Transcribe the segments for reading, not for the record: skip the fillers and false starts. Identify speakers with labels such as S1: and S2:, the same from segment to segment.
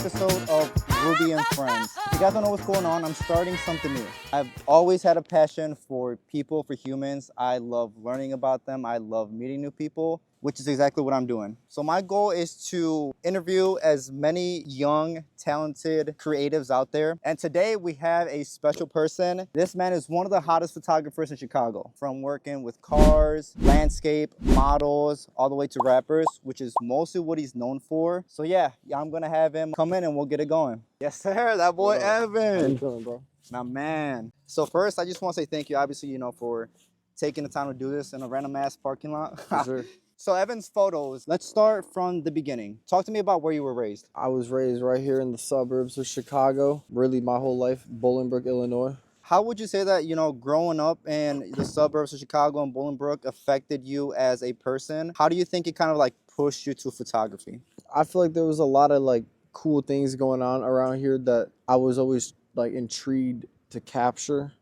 S1: episode of Ruby and Friends. If you guys don't know what's going on, I'm starting something new. I've always had a passion for people, for humans. I love learning about them. I love meeting new people, which is exactly what I'm doing. So my goal is to interview as many young, talented creatives out there. And today we have a special person. This man is one of the hottest photographers in Chicago, from working with cars, landscape, models, all the way to rappers, which is mostly what he's known for. So yeah, I'm gonna have him come in and we'll get it going. Yes, sir, that boy Evan.
S2: How you doing, bro?
S1: My man. So first, I just want to say thank you, obviously, for taking the time to do this in a random ass parking lot.
S2: For sure.
S1: So Evan's photos, let's start from the beginning. Talk to me about where you were raised.
S2: I was raised right here in the suburbs of Chicago, really my whole life, Bolingbrook, Illinois.
S1: How would you say that, growing up in the suburbs of Chicago and Bolingbrook affected you as a person? How do you think it kind of like pushed you to photography?
S2: I feel like there was a lot of like cool things going on around here that I was always like intrigued to capture.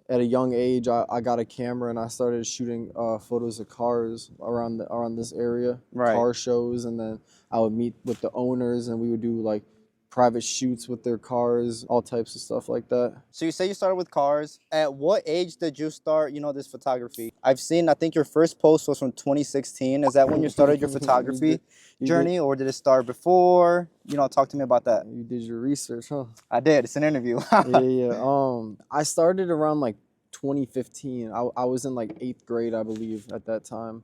S2: At a young age, I got a camera and I started shooting photos of cars around this area,
S1: Right.
S2: Car shows, and then I would meet with the owners and we would do like private shoots with their cars, all types of stuff like that.
S1: So you say you started with cars. At what age did you start, this photography? I think your first post was from 2016. Is that when you started your photography journey, or did it start before? Talk to me about that.
S2: You did your research, huh?
S1: I did. It's an interview.
S2: Yeah. I started around like 2015. I was in like 8th grade, I believe, at that time.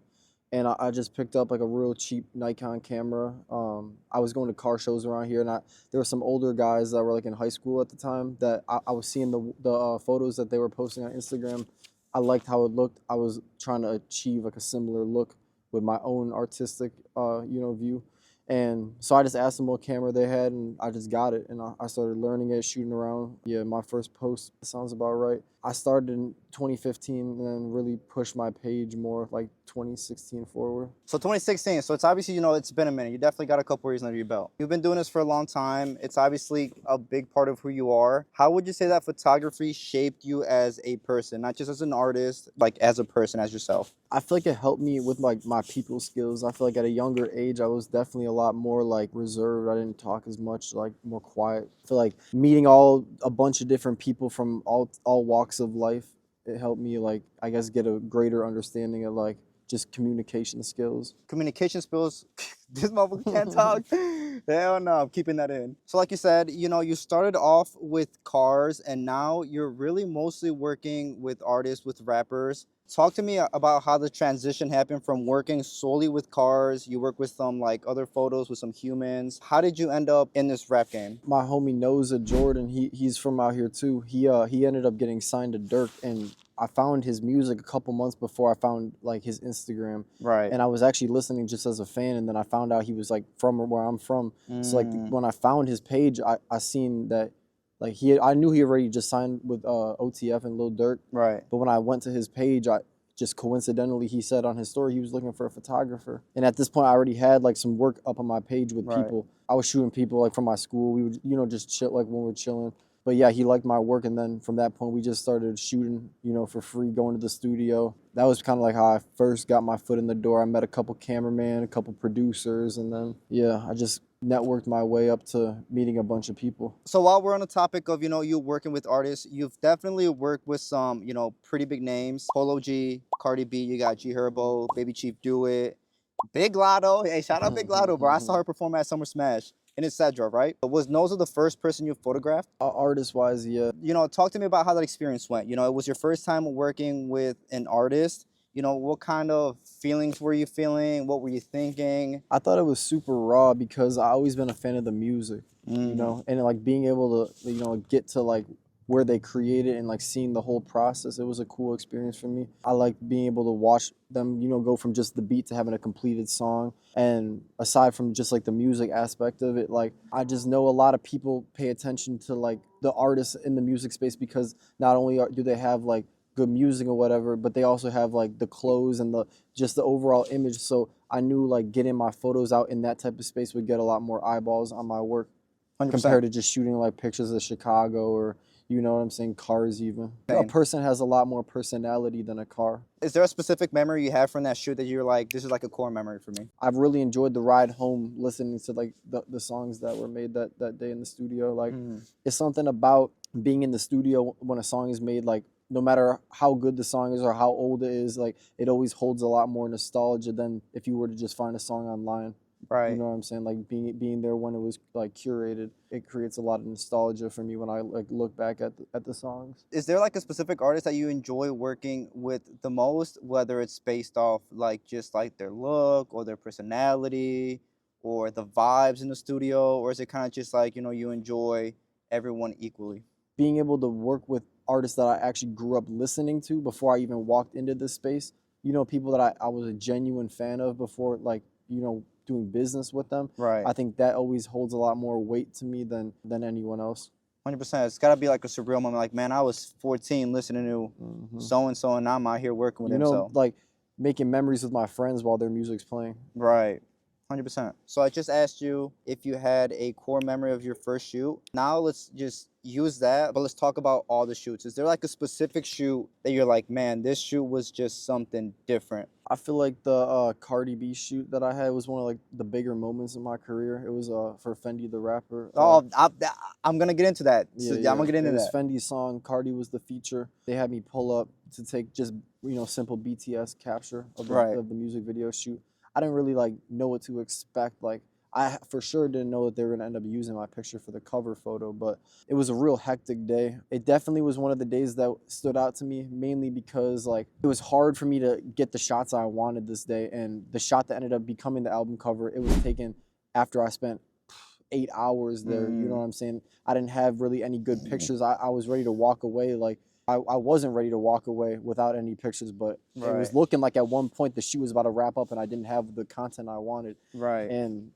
S2: And I just picked up like a real cheap Nikon camera. I was going to car shows around here, and there were some older guys that were like in high school at the time that I was seeing the photos that they were posting on Instagram. I liked how it looked. I was trying to achieve like a similar look with my own artistic, view. And so I just asked them what camera they had, and I just got it. And I started learning it, shooting around. Yeah, my first post sounds about right. I started in 2015 and then really pushed my page more like 2016 forward.
S1: So 2016, so it's obviously, it's been a minute. You definitely got a couple years under your belt. You've been doing this for a long time. It's obviously a big part of who you are. How would you say that photography shaped you as a person, not just as an artist, like as a person, as yourself?
S2: I feel like it helped me with like my people skills. I feel like at a younger age, I was definitely a lot more like reserved. I didn't talk as much, like more quiet. I feel like meeting a bunch of different people from all walks of life, it helped me like, I guess, get a greater understanding of like just communication skills.
S1: Communication skills, this motherfucker can't talk. Hell no, I'm keeping that in. So like you said, you started off with cars and now you're really mostly working with artists, with rappers. Talk to me about how the transition happened from working solely with cars. You work with some like other photos with some humans. How did you end up in this rap game?
S2: My homie Noza Jordan, he's from out here too. He ended up getting signed to Dirk, and I found his music a couple months before I found like his Instagram.
S1: Right.
S2: And I was actually listening just as a fan, and then I found out he was like from where I'm from. So like when I found his page, I seen that like I knew he already just signed with OTF and Lil Durk.
S1: Right.
S2: But when I went to his page, just coincidentally, he said on his story he was looking for a photographer. And at this point, I already had like some work up on my page with people. I was shooting people like from my school. We would, just chill like when we were chilling. But yeah, he liked my work, and then from that point, we just started shooting, for free, going to the studio. That was kind of like how I first got my foot in the door. I met a couple cameramen, a couple producers, and then, yeah, I just networked my way up to meeting a bunch of people.
S1: So while we're on the topic of, you working with artists, you've definitely worked with some, pretty big names. Polo G, Cardi B, you got G Herbo, Baby Chief Do It, Big Lotto. Hey, shout out Big Lotto, bro. I saw her perform at Summer Smash. And it's Cedra, right? Was Noza the first person you photographed?
S2: Artist-wise, yeah.
S1: Talk to me about how that experience went. It was your first time working with an artist. What kind of feelings were you feeling? What were you thinking?
S2: I thought it was super raw because I always been a fan of the music, and like being able to, get to like where they created and like seeing the whole process. It was a cool experience for me. I like being able to watch them, go from just the beat to having a completed song. And aside from just like the music aspect of it, like I just know a lot of people pay attention to like the artists in the music space because not only do they have like good music or whatever, but they also have like the clothes and the overall image. So I knew like getting my photos out in that type of space would get a lot more eyeballs on my work
S1: 100%.
S2: compared to just shooting like pictures of Chicago or You know what I'm saying? Cars even. A
S1: Same.
S2: person has a lot more personality than a car.
S1: Is there a specific memory you have from that shoot that you're like, this is like a core memory for me?
S2: I've really enjoyed the ride home listening to like the songs that were made that day in the studio. Like it's something about being in the studio when a song is made, like no matter how good the song is or how old it is, like it always holds a lot more nostalgia than if you were to just find a song online. You
S1: Right.
S2: know what I'm saying? Like being there when it was like curated, it creates a lot of nostalgia for me when I like look back at the songs.
S1: Is there like a specific artist that you enjoy working with the most, whether it's based off like just like their look or their personality or the vibes in the studio, or is it kind of just like, you enjoy everyone equally?
S2: Being able to work with artists that I actually grew up listening to before I even walked into this space, people that I was a genuine fan of before, like, doing business with them.
S1: Right.
S2: I think that always holds a lot more weight to me than anyone else.
S1: 100%. It's got to be like a surreal moment. Like, man, I was 14 listening to so and so, and I'm out here working with him. So,
S2: like making memories with my friends while their music's playing.
S1: right. 100%. So I just asked you if you had a core memory of your first shoot. Now let's just use that, but let's talk about all the shoots. Is there like a specific shoot that you're like, man, this shoot was just something different?
S2: I feel like the Cardi B shoot that I had was one of like the bigger moments in my career. It was for Fendi the rapper.
S1: I'm gonna get into that.
S2: Yeah,
S1: So, I'm gonna get into
S2: it was
S1: that.
S2: Fendi's song. Cardi was the feature. They had me pull up to take just simple BTS capture of the music video shoot. I didn't really like know what to expect. Like I for sure didn't know that they were gonna end up using my picture for the cover photo, but it was a real hectic day. It definitely was one of the days that stood out to me, mainly because like it was hard for me to get the shots I wanted this day, and the shot that ended up becoming the album cover, it was taken after I spent 8 hours there. You know what I'm saying? I didn't have really any good pictures. I was ready to walk away. Like I wasn't ready to walk away without any pictures, but it was looking like at one point the shoot was about to wrap up and I didn't have the content I wanted.
S1: Right.
S2: And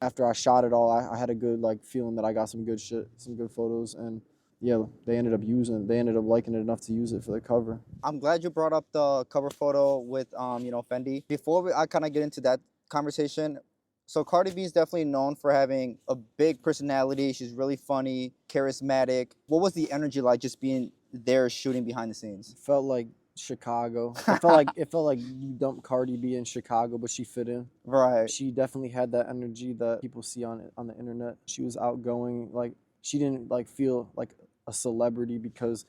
S2: after I shot it all, I had a good like feeling that I got some good shit, some good photos, and yeah, they ended up liking it enough to use it for the cover.
S1: I'm glad you brought up the cover photo with Fendi. Before I kind of get into that conversation, so Cardi B is definitely known for having a big personality. She's really funny, charismatic. What was the energy like just being there shooting behind the scenes?
S2: It felt like Chicago. It felt like you dumped Cardi B in Chicago, but she fit in.
S1: Right.
S2: She definitely had that energy that people see on the internet. She was outgoing. Like she didn't like feel like a celebrity because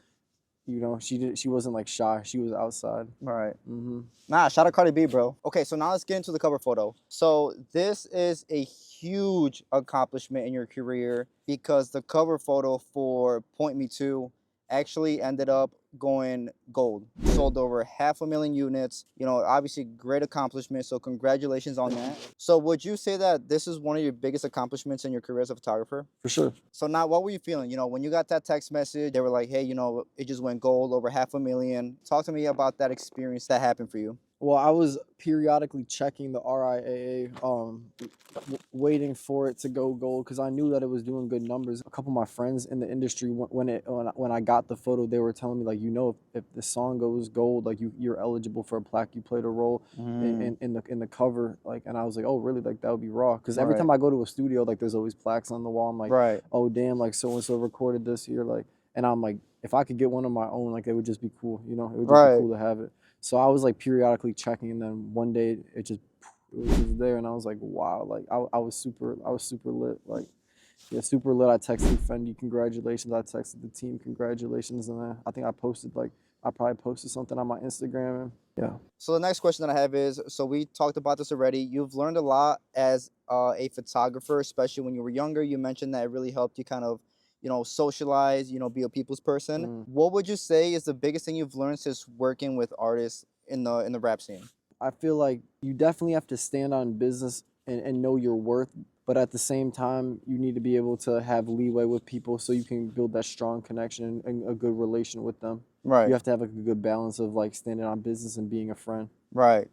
S2: she wasn't like shy. She was outside.
S1: Right. Nah, shout out Cardi B, bro. Okay, so now let's get into the cover photo. So this is a huge accomplishment in your career because the cover photo for Point Me To actually ended up going gold. Sold over 500,000 units. Obviously great accomplishment. So congratulations on that. So would you say that this is one of your biggest accomplishments in your career as a photographer?
S2: For sure.
S1: So now what were you feeling? When you got that text message, they were like, hey, it just went gold, over 500,000. Talk to me about that experience that happened for you.
S2: Well, I was periodically checking the RIAA, waiting for it to go gold because I knew that it was doing good numbers. A couple of my friends in the industry, when I got the photo, they were telling me like, if the song goes gold, like you're eligible for a plaque. You played a role in the cover, like, and I was like, oh really? Like that would be raw. Because every time I go to a studio, like there's always plaques on the wall. I'm like, oh damn, like so and so recorded this year, like, and I'm like, if I could get one of my own, like it would just be cool. It would just be cool to have it. So I was like periodically checking, and then one day it was just there, and I was like, wow, like I was super lit, like yeah, super lit. I texted Fendi, congratulations. I texted the team, congratulations, and I think I probably posted something on my Instagram, and yeah.
S1: So the next question that I have is, so we talked about this already. You've learned a lot as a photographer, especially when you were younger. You mentioned that it really helped you kind of socialize, be a people's person. What would you say is the biggest thing you've learned since working with artists in the rap scene?
S2: I feel like you definitely have to stand on business and know your worth, but at the same time, you need to be able to have leeway with people so you can build that strong connection and a good relation with them.
S1: Right.
S2: You have to have like a good balance of like standing on business and being a friend.
S1: Right.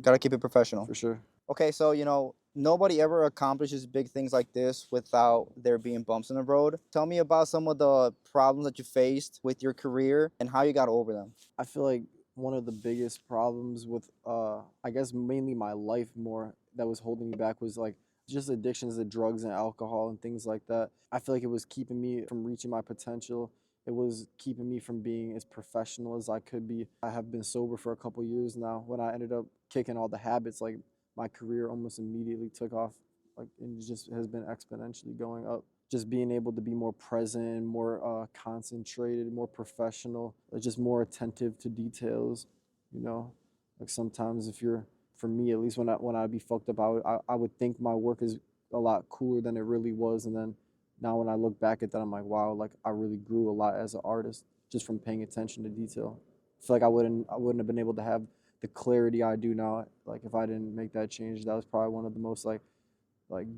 S1: Got to keep it professional.
S2: For sure.
S1: Okay, so nobody ever accomplishes big things like this without there being bumps in the road. Tell me about some of the problems that you faced with your career and how you got over them.
S2: I feel like one of the biggest problems with I guess mainly my life more that was holding me back was like just addictions to drugs and alcohol and things like that. I feel like it was keeping me from reaching my potential. It was keeping me from being as professional as I could be. I have been sober for a couple years now. When I ended up kicking all the habits, like my career almost immediately took off, like, and it just has been exponentially going up. Just being able to be more present, more concentrated, more professional, just more attentive to details. You know, like sometimes if you're, for me at least, when I'd be fucked up, I would think my work is a lot cooler than it really was, and then now when I look back at that, I'm like, wow, like I really grew a lot as an artist just from paying attention to detail. I feel like I wouldn't have been able to have the clarity I do now, like if I didn't make that change. That was probably one of the most like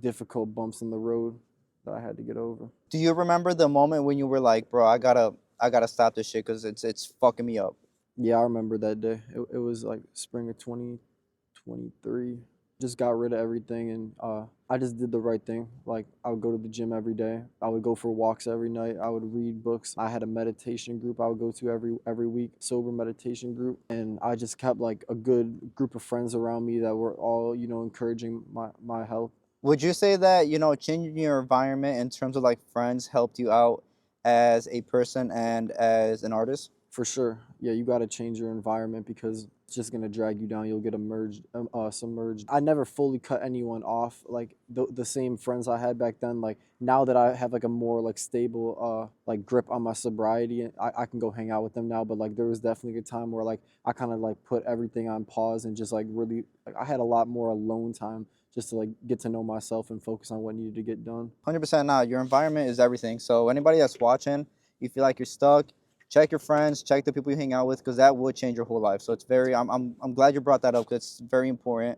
S2: difficult bumps in the road that I had to get over.
S1: Do you remember the moment when you were like, bro, I gotta stop this shit because it's fucking me up?
S2: Yeah, I remember that day. It was like spring of 2023. Just got rid of everything, and I just did the right thing. Like I would go to the gym every day. I would go for walks every night. I would read books. I had a meditation group I would go to every week, sober meditation group, and I just kept like a good group of friends around me that were all, encouraging my health.
S1: Would you say that, changing your environment in terms of like friends helped you out as a person and as an artist?
S2: For sure. Yeah, you got to change your environment because it's just going to drag you down. You'll get submerged. I never fully cut anyone off. Like the same friends I had back then, like now that I have like a more like stable like grip on my sobriety, I can go hang out with them now. But like there was definitely a time where like I kind of like put everything on pause and just like really, like I had a lot more alone time just to like get to know myself and focus on what needed to get done.
S1: 100% not. Your environment is everything. So anybody that's watching, you feel like you're stuck, check your friends, check the people you hang out with, because that will change your whole life. So it's very, I'm glad you brought that up because it's very important.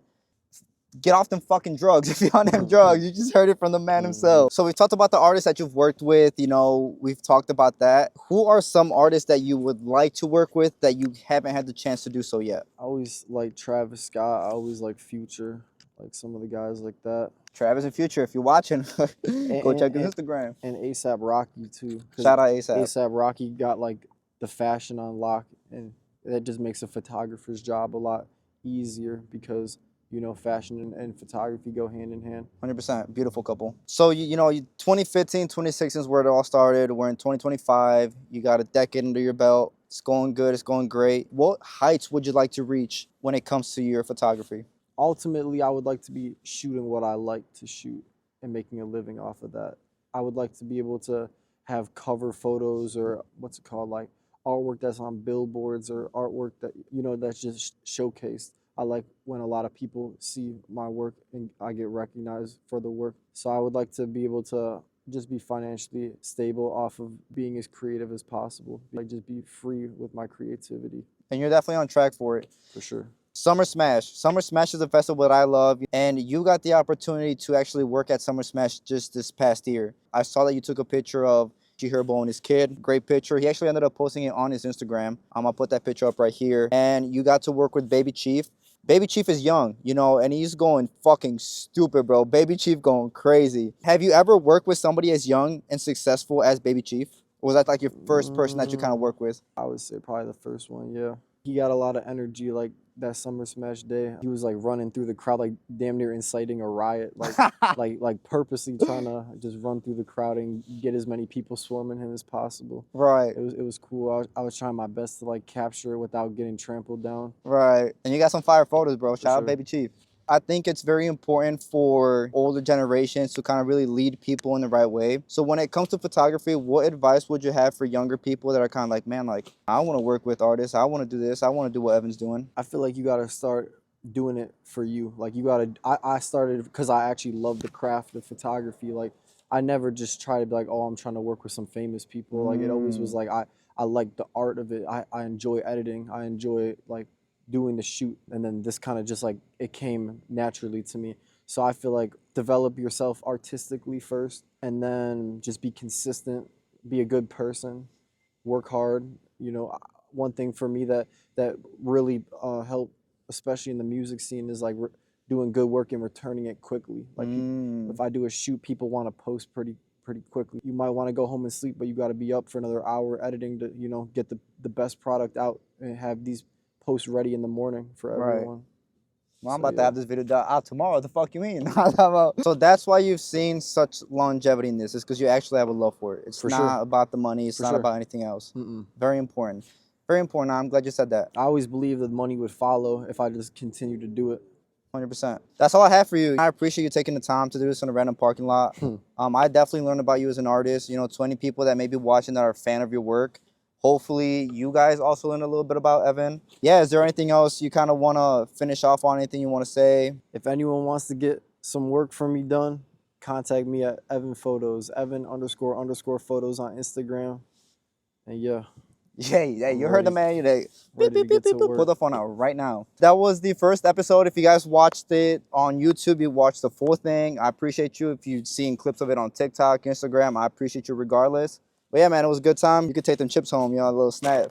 S1: Get off them fucking drugs if you're on them drugs. You just heard it from the man himself. So we've talked about the artists that you've worked with, we've talked about that. Who are some artists that you would like to work with that you haven't had the chance to do so yet?
S2: I always like Travis Scott. I always like Future, like some of the guys like that.
S1: Travis and Future, if you're watching, go check his
S2: And,
S1: Instagram.
S2: and ASAP Rocky too.
S1: Shout out ASAP.
S2: ASAP Rocky got like the fashion on lock, and that just makes a photographer's job a lot easier because fashion and photography go hand in hand.
S1: 100%. Beautiful couple. So, 2015, 2016 is where it all started. We're in 2025. You got a decade under your belt. It's going good. It's going great. What heights would you like to reach when it comes to your photography?
S2: Ultimately, I would like to be shooting what I like to shoot and making a living off of that. I would like to be able to have cover photos, or what's it called, like artwork that's on billboards, or artwork that that's just showcased. I like when a lot of people see my work and I get recognized for the work. So I would like to be able to just be financially stable off of being as creative as possible. Like just be free with my creativity.
S1: And you're definitely on track for it.
S2: For sure.
S1: Summer Smash. Summer Smash is a festival that I love, and you got the opportunity to actually work at Summer Smash just this past year. I saw that you took a picture of G Herbo and his kid. Great picture. He actually ended up posting it on his Instagram. I'll put that picture up right here. And you got to work with Baby Chief. Baby Chief is young, and he's going fucking stupid, bro. Baby Chief going crazy. Have you ever worked with somebody as young and successful as Baby Chief? Or was that like your first person that you kind of worked with?
S2: I would say probably the first one, yeah. He got a lot of energy, like that Summer Smash day. He was like running through the crowd, like damn near inciting a riot, like like purposely trying to just run through the crowd and get as many people swarming him as possible.
S1: Right.
S2: It was cool. I was trying my best to like capture it without getting trampled down.
S1: Right. And you got some fire photos, bro. Shout out
S2: sure.
S1: Baby Chief. I think it's very important for older generations to kind of really lead people in the right way. So when it comes to photography, what advice would you have for younger people that are kind of like, man, like, I want to work with artists. I want to do this. I want to do what Evan's doing.
S2: I feel like you got to start doing it for you. Like you got to, I started because I actually love the craft of photography. Like I never just try to be like, oh, I'm trying to work with some famous people. Like it always was like, I like the art of it. I enjoy editing. I enjoy like doing the shoot, and then this kind of just like it came naturally to me. So I feel like develop yourself artistically first, and then just be consistent, be a good person, work hard. One thing for me that really helped, especially in the music scene, is like doing good work and returning it quickly. Like if I do a shoot, people want to post pretty quickly. You might want to go home and sleep, but you got to be up for another hour editing to get the best product out and have these post ready in the morning for everyone.
S1: Well, I'm
S2: So
S1: about to
S2: yeah,
S1: have this video out tomorrow. What the fuck you mean? So that's why you've seen such longevity in this. Is because you actually have a love for it. It's
S2: for
S1: not
S2: sure,
S1: about the money. It's
S2: for
S1: not
S2: sure.
S1: about anything else.
S2: Mm-mm.
S1: Very important. Very important. I'm glad you said that.
S2: I always believed that money would follow if I just continued to do it.
S1: 100%. That's all I have for you. I appreciate you taking the time to do this in a random parking lot. I definitely learned about you as an artist. You know, 20 people that may be watching that are a fan of your work. Hopefully, you guys also learn a little bit about Evan. Yeah, is there anything else you kind of want to finish off on? Anything you want to say?
S2: If anyone wants to get some work from me done, contact me at Evan Photos, Evan__ photos on Instagram. And yeah,
S1: Yeah, yeah,
S2: I'm
S1: you heard the
S2: ready,
S1: man. You like,
S2: ready to get to
S1: pull
S2: work.
S1: the phone out right now. That was the first episode. If you guys watched it on YouTube, you watched the full thing. I appreciate you. If you've seen clips of it on TikTok, Instagram, I appreciate you regardless. But yeah, man, it was a good time. You could take them chips home, you know, a little snack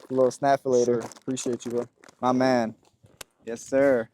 S1: for later.
S2: Sure, appreciate you, bro.
S1: My man. Yes, sir.